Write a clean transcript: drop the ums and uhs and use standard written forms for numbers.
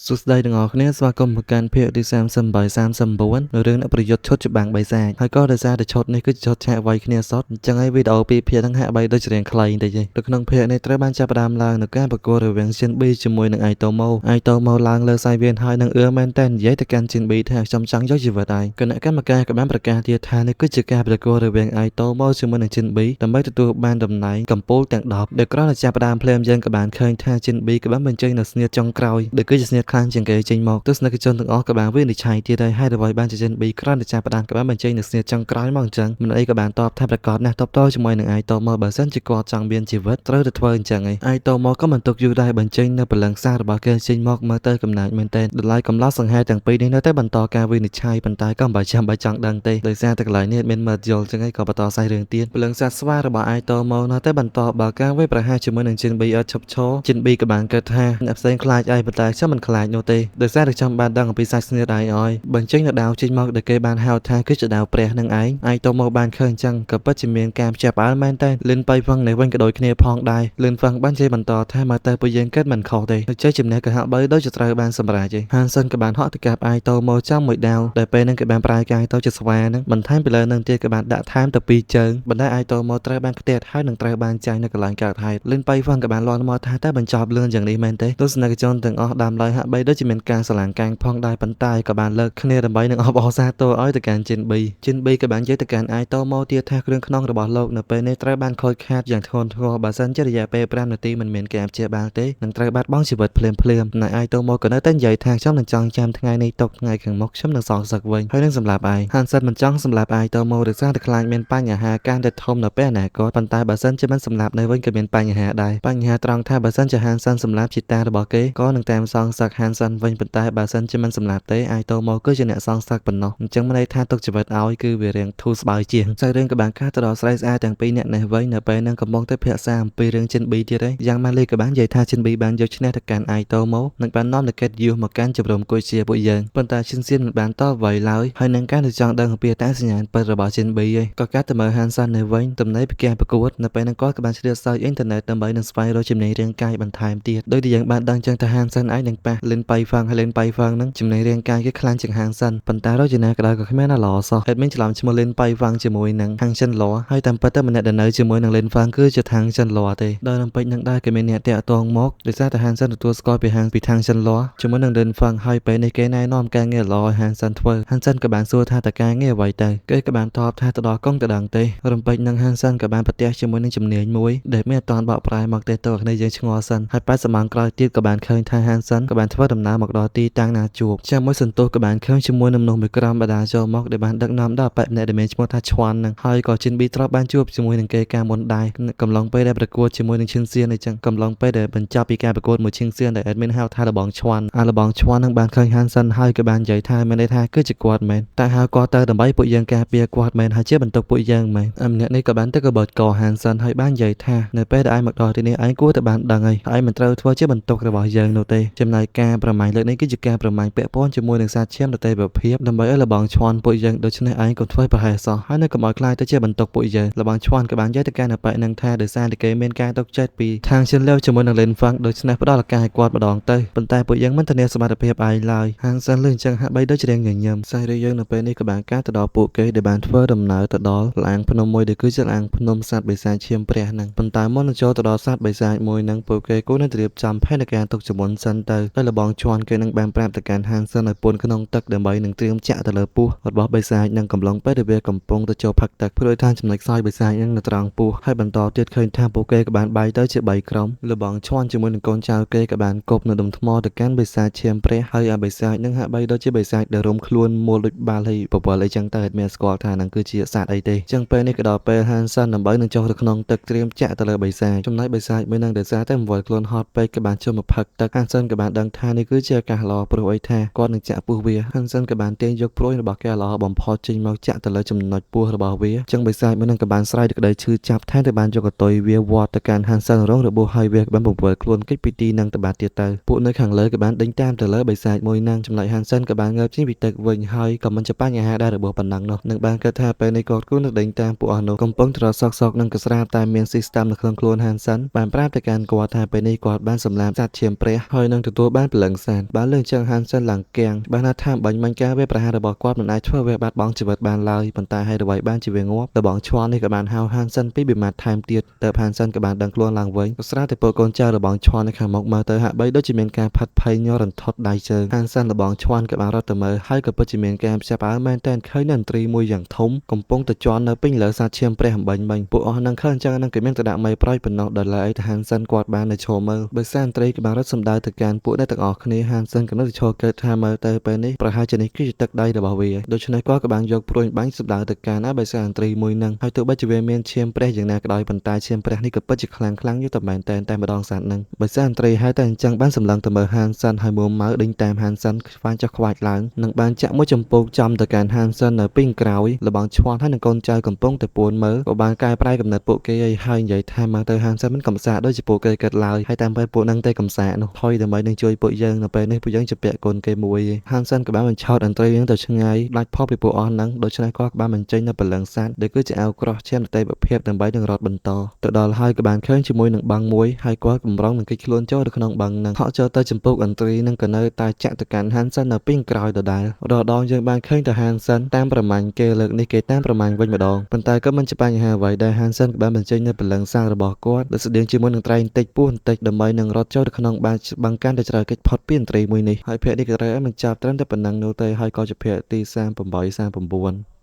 សួស្តីទាំងអស់គ្នាស្វាគមន៍មកកាន់ភាគទី38 នៅរឿងអ្នកប្រយុទ្ធឈុតច្បាំងបិសាចហើយក៏ដោយសារតែឈុតនេះគឺជាឈុតឆាកវាយគ្នាសុទ្ធអញ្ចឹងហើយវីដេអូពីភាគហ្នឹងហាក់បីដូចជារៀងខ្លីបន្តិចទេនៅក្នុងភាគនេះត្រូវបានចាប់ផ្ដើមឡើងនៅការប្រកួតរវាង Shin B ជាមួយនឹង Aitomo ឡើងលើសាយវានហើយនឹងមែនតែននិយាយទៅកាន់ Shin B ថាខ្ញុំចង់យកជីវិតហើយគណៈកម្មការក៏បានប្រកាសទៀតថានេះគឺជាការប្រកួតរវាង Aitomo ជាមួយនឹង Shin B ដើម្បីទទួលបានតំណែងកំពូលទាំង10ដែលគ្រាន់តែចាប់ផ្ដើមភ្លាមយើងក៏បានឃើញថា Shin B ក៏បានបញ្ចេញនូវស្នៀតចុងក្រោយដែលគឺជាស្នៀតខ្លាំងជាងគេចេញមកទស្សនិកជនទាំងអស់ក៏បានវិនិច្ឆ័យទៀតហើយហើយអ្វីបានជា Shin B គ្រាន់តែចាប់ផ្ដើមក៏បានបញ្ចេញនូវស្នៀតចុងក្រោយមកអញ្ចឹងមិនអីក៏បានតបថាប្រកាសណាស់តបតជាមួយនឹង Aitomo បើសិនជាគាត់ចង់មានជីវិតត្រូវតែធ្វើអញ្ចឹងឯង Aitomo ក៏មិនទុកយូរដែរបញ្ចេញនូវព្រលឹងសាររបស់គេចេញមកមើលទៅកំណាចមែនទែនតម្លៃកំឡោះសង្ហែទាំងពីរនេះនៅតែបន្តការវិនិច្ឆ័យប៉ុន្តែក៏មិនចាំបាច់ចង់ដឹងទេដោយសារតែកន្លែងនេះមានមើលយល់អញ្ចឹងឯងក៏បន្តសាយរឿងទៀតព្រលឹងសារស្វារបស់ Aitomo នៅតែបន្តបើការវាយប្រហារជាមួយនឹង Shin B អត់ឈប់ឈរ Shin B ក៏បានគិតថាអ្នកផ្សេងខ្លាចឯងប៉ុន្តែខ្ញុំមិនខ្លាចនោះទេដោយសារតែខ្ញុំបានដឹងអំពីសាច់ស្នៀតឯងអើយបញ្ចេញនៅដាវចេញមកដែលគេបានហៅថាគឺជាដាវព្រះនឹងឯង Aitomo បានឃើញអញ្ចឹងក៏ពិតជាមានការភ្ជាប់ផ្អើលមែនតែលិនបៃវឹងនេះវិញក៏ដូចគ្នាផងដែរលិនវឹងបានជេរបន្តថាមកទៅពួកយើងគិតមិនខុសទេជ័យជំនះក៏ហាក់បីដូចជាត្រូវបានសម្រេចឯង Hansen ក៏បានហក់ទៅកាប់ Aitomo ចាំមួយដាវដែលពេលហ្នឹងក៏បានប្រែកាយទៅជាស្វាហ្នឹងបន្ថែមពីលើនឹងទៀតក៏បានដាក់ថែមទៅ2ជើងបណ្ដា Aitomo ត្រូវបានផ្ទះហើយនឹងត្រូវបានចាញ់នៅកន្លែងកើតហេតុលិនបៃវឹងក៏បានលាន់មកថាតែបញ្ចប់លឿនយ៉ាងនេះមែនទេទស្សនិកជនទាំងអស់ដើមឡើយហាក់បីដូចជាមានការស្រឡាញ់កាំងផងដែរប៉ុន្តែក៏បានលើកគ្នាដើម្បីនឹងអបអរសាទរឲ្យទៅកាន់ Shin B ក៏បាននិយាយទៅកាន់ Aitomo ទៀតថាគ្រឿងក្នុងរបស់លោកនៅពេលនេះត្រូវបានខូចខាតយ៉ាងធ្ងន់ធ្ងរបើសិនជារយៈពេល5នាទីមិនមានការព្យាបាលទេនឹងត្រូវបាត់បង់ជីវិតភ្លាមៗតែ Aitomo ក៏នៅតែនិយាយថាខ្ញុំនឹងចង់ចាំថ្ងៃនេះទុកថ្ងៃខាងមុខខ្ញុំនឹងសងសឹកវិញហើយនឹងសម្លាប់ឯង Hansen មិនចង់សម្លាប់ Aitomo ដោយសារតែខ្លាចមានបញ្ហាកាន់តែធំនៅពេលអនាគតប៉ុន្តែបើសិនជាមិនសម្លាប់នៅវិញក៏មានបញ្ហាដែរបញ្ហាត្រង់ថាបើសិនជា Hansen សម្លាប់ជីតារបស់គេក៏នឹងតាមសងសឹក Hansen វិញប៉ុន្តែបើសិនជាមិនសម្លាប់ទេ Aitomo គឺជាអ្នកសងសឹកប៉ុណ្ណោះអញ្ចឹងមិនន័យថាទុកជីវិតឲ្យគឺវារៀងធូរស្បើយជាងសាច់រឿងក៏បានកាត់ទៅដល់ស្រីស្អាតទាំងពីរអ្នកនេះវិញនៅពេលនឹងកំពុងតែភាសាអំពីរឿង Shin B ទៀតឯងយ៉ាងម៉ាលីក៏បាននិយាយថា Shin B បានយកឈ្នះទៅកាន់ Aitomo និងបាននាំទៅកិត្តយូមកកាន់ជំរំគួយជាពួកយើងប៉ុន្តែ Shin Sian មិនបានតបអ្វីឡើយហើយនឹងការទៅចង់ដឹងអំពីតាសញ្ញាណពិតរបស់ Shin B ឯងក៏កាត់ទៅមើល Hansen នៅវិញតំណែងពីការប្រកួតនៅពេលហ្នឹងគាត់ក៏បានឆ្លៀតសើចអ៊ីនធឺណិតដើម្បីនឹងស្វែងរកចំណេញរាងកាយបន្ថែមទៀតដោយដែលយើងបានដឹងចឹងថា Hansen ឯងនឹងប៉ះលិនបៃហ្វាំងហើយលិនបៃហ្វាំងហ្នឹងចំណេញរាងកាយគេខ្លាំងជាង Hansen ប៉ុន្តែរកជាណាក៏ដោយក៏គ្មានណាល្អសោះ admin ច្រឡំឈ្មោះលិនបៃហ្វាំងជាមួយនឹង Hansen Law ហើយតាមពិតទៅម្នាក់ដែលនៅជាមួយនឹងលិនហ្វាំងគឺជា Hansen Law ទេដល់នឹងពេជ្រនឹងដែរក៏មានអ្នកតាក់ទងមកដោយសារតែ Hansen ទទួលស្គាល់ពី Hansen Law ជាមួយនឹងលិនហ្វាំងហើយពេលនេះគេណែនាំការងារល្អឲ្យ Hansen ធ្វើ Hansen ក៏បានសួរថាតើការងារអ្វីទៅគេក៏បានតបថាទៅដល់កុំទៅដឹងទេរំពេចនឹង Hansen ក៏បានប្រទះជាមួយនឹងជំនាញមួយដែលមានអត់តាន់បកប្រែមកទេទៅគ្នាយើងឆ្ងល់សិនហើយ80ម៉ោងក្រោយទៀតក៏បានឃើញថា Hansen ក៏បានធ្វើដំណើរមកដល់ទីតាំងណាជួបចាំមួយសន្ទុះក៏បានឃើញជាមួយនឹងមនុស្សមួយក្រុមបដាចូលមកដែលបានដឹកនាំដល់បេម្នាក់ដែលមានឈ្មោះថាឈ្វាន់នឹងហើយក៏ Shin B ធ្លាប់បានជួបជាមួយនឹងគេកាលមុនដែរកំឡុងពេលដែលប្រកួតជាមួយនឹង Shin Sian អញ្ចឹងកំឡុងពេលដែលបញ្ចប់ពីការប្រកួតមួយ Shin Sian ដែល admin ហៅថាលបងឈ្វាន់លបងឈ្វាន់នឹងបានឃើញ Hansen ហើយក៏បាននិយាយថាមានន័យថាគឺជាគាត់មែនតែហៅគាត់ទៅដើម្បីពួកយើងការពារគាត់មែនហើយជាបន្ទុកពួកយើងមែនម្នាក់នេះក៏បានទៅកបฏក Hansen ហើយបាននិយាយថានៅពេលដែលឯងមកដល់ទីនេះឯងគួរតែបានដឹងហើយឯងមិនត្រូវធ្វើជាបន្ទុករបស់យើងនោះទេចំណែកការប្រមាញ់លើកនេះគឺជាការប្រមាញ់ពាក់ព័ន្ធជាមួយនឹងសាច់ឈាមដតេប្រភេទដើម្បីឲ្យលបងឈ្វាន់ពួកយើងដូច្នេះឯងកុំធ្វើប្រហែសសោះហើយនៅកុំឲ្យខ្លាចទៅជាបន្ទុកពួកយើងលបងឈ្វាន់ក៏បាននិយាយទៅកាន់អបិនឹងថាដោយសារតែគេមានការទុកចិត្តពីខាងឈិនលាវជាមួយនឹងលេនហ្វាំងដូច្នេះផ្ដល់ឱកាសឲ្យគាត់ម្ដងទៅប៉ុន្តែពួកយើងមិនធានាសមត្ថភាពឯងឡើយហាងសិនលឿនចឹងហាក់បីដូចជារៀងញញឹមសាច់រឿងយើងនៅពេលនេះក៏បានការទៅដល់ពួកគេដែលបានធ្វើដំណើរទៅដល់ឡាងភ្នំមួយដែលគឺជាឡាងភ្នំសត្វបិសាចឈាមព្រះហ្នឹងប៉ុន្តែមុននឹងចូលទៅដល់សត្វបិសាចមួយហ្នឹងពួកគេគួរនឹងត្រៀមចំផែនការទុកជាមុនសិនទៅហើយលបងឈ្វាន់គេនឹងបានប្រាប់ទៅកាន់ហាងសិនឲ្យពន្ធក្នុងទឹកដើម្បីនឹងត្រៀមចាក់ទៅលើពោះរបស់បិសាចនឹងកំឡុងពេលដែលវាកំពុងទៅចូលផឹកទឹកព្រោះថាចំណុចខ្សោយបិសាចនឹងនៅត្រង់ពោះហើយបន្តទៀតឃើញថាពួកគេក៏បានបែកទៅជា3ក្រុមលបងឈ្វាន់ជាមួយនឹងកូនចៅគេក៏បានគប់នៅដុំថ្មទៅកាន់បិសាចឈាមព្រះហើយអាបិសាចនឹងហាក់បីដូចជាបិសាចដែលរុំខ្លួនមូលដូចបាល់ហើយបបលអីចឹងទៅអត់មានស្គាល់ថានឹងគឺជាសត្វអីទេចឹងពេលនេះក៏ដល់ពេលហានសិនដើម្បីនឹងចុះទៅក្នុងទឹកត្រៀមចាក់ទៅលើបិសាចចំណែកបិសាចមួយនឹងដោយសារតែវល់ខ្លួនហត់ពេកក៏បានចូលមកផឹកទឹកហានសិនក៏បានដឹងថានេះគឺជាឱកាសល្អព្រោះអីថាគាត់នឹងចាក់ពោះវាហានសិនក៏បានទាញយកព្រួយរបស់គេល្អបំផុតចេញមកចាក់ទៅលើចំណុចពោះរបស់វាចឹងបិសាចមួយនឹងក៏បានស្រែកទឹកដីឈឺចាប់ថែមទាំងបានយកកតុយវាវត្តទៅកាន់ហានសិនរងរបួសហើយវាក៏បានបង្វិលខ្លួនគេចពីទីនឹងទៅបានទៀតទៅពួកនៅខាងលើក៏បានដេញតាមទៅលើបិសាចមួយនឹងចំណែកហានសិនក៏បានងើបចេញពីទឹកវិញហើយក៏មិនជាបញ្ហាដែររបស់ប៉ុណ្ណឹងនោះនឹងបានគិតថាពេលនេះគាត់គូនឹងដេញតាមពួកអស់នោះកំពុងត្រសក់នឹងកស្រាតែមាន system នៅក្នុងខ្លួន Hansen បានប្រាប់ទៅកាន់គាត់ថាពេលនេះគាត់បានសម្លាប់សត្វឈាមព្រះហើយនឹងទទួលបានព្រ ព្រលឹងសានបានលើកចឹងហានសិនឡើងគាំងបានថាបាញ់មិញការវាប្រហាររបស់គាត់មិនអាចធ្វើវាបាត់បង់ជីវិតបានឡើយប៉ុន្តែហើយអ្វីបានជាវាងាប់លបងឈ្មោះនេះក៏បានហៅហានសិនពីបិមាថែមទៀតទៅហានសិនក៏បានដឹងខ្លួនឡើងវិញក៏ស្រាតែពួកកូនចៅលបងឈ្មោះនេះខាងមុខមើលទៅហាក់បីដូចជាមានការផាត់ភ័យញ័ររន្ធត់ដៃជើងហានសិនលបងឈ្មោះក៏បានរត់ទៅមើលហើយក៏ពិតជាមានការផ្សាប់អើមែនតែនឃើញនៅឥន្ទ្រីមួយយ៉ាងធំកំពុងតែជន់នៅពេញលើសាច់ឈាមព្រះអំបញ្ញមិញពួកអស់នឹងឃើញចឹងនឹងគេមានតែដាក់មេប្រយប៉ុណ្ណោះដល់ឡែកហានសិនគាត់បាននៅឈរមើលបើសានត្រីក៏បានរត់សម្ដៅទៅកាន់ពួកអ្នកទាំងអស់គ្នាហានសិនក៏នៅតែឈរកើតថាមើលទៅពេលនេះប្រហែលជានេះគឺជាទឹកដៃរបស់វាដូច្នេះគាត់ក៏បានយកព្រួយបាញ់សម្ដៅទៅកាន់បិសាចន្ទ្រីមួយនឹងហើយទោះបីជាវាមានឈាមព្រះយ៉ាងណាក៏ដោយប៉ុន្តែឈាមព្រះនេះក៏ពិតជាខ្លាំងយូរតែមែនតែម្ដងសាទនឹងបិសាចន្ទ្រីហើយតែអញ្ចឹងបានសម្លឹងទៅមើលហានសិនហើយមួម៉ៅដេញតាមហានសិនខ្វាញ់ចុះខ្វាច់ឡើងនឹងបានចាក់មួយចំពោកចំទៅកាន់ហានសិននៅពីក្រោយលបងឈ្មោះហើយនឹងកូនចៅកំពុងតែពួនមើលក៏បានកែប្រែកំណត់ពួកគេហើយនិយាយថាមកទៅហានសិនមិនកំសាដូចជាពួកគេគិតឡើយហើយតាមពេលពួកនឹងតែកំសានោះថយដើម្បីនឹងជួយពួកយើងនៅពេលនេះពួកយើងជាពាក់កូនគេមួយហានសិនក៏បានបញ្ឆោតអន្ត្រីនឹងទៅឆ្ងាយដាច់ផុតពីពួកអស់នឹងដូច្នេះគាត់ក៏បានបញ្ចេញនៅព្រលឹងសាទដែលគឺជាអាវក្រោះឈាមតេបភាពដើម្បីនឹងរត់បន្តទៅដល់ហើយក៏បានឃើញជាមួយនឹងបាំងមួយហើយគាត់កម្រងនឹងគេចខ្លួនចូលទៅក្នុងបាំងនឹងហក់ចូលទៅចំពោកអន្ត្រីនឹងក៏នៅតែចាក់ទៅកាន់ហានសិននៅពីក្រោយដដែលរដងយើងបានឃើញទៅហានសិនតាមប្រមាញ់គេលើកនេះគេតាមប្រមាញ់វិញម្ដងប៉ុន្តែក៏មិនជាបញ្ហាអ្វីដែលហានសិនក៏បានបញ្ចេញនៅព្រលឹងសាទរបស់គាត់ដែលស្តៀងជាមួយនឹងត្រែងតិចពោះបន្តិចដើម្បីនឹងរត់ចូលទៅក្នុងបាំងកាន់តែច្រើនគេចផុតពីអន្ត្រីមួយនេះហើយភ័ក្រនេះក៏ត្រូវឲ្យបញ្ចប់ត្រឹមតែប៉ុណ្ណឹងនោះទេហើយក៏ជាភ័ក្រទី38 39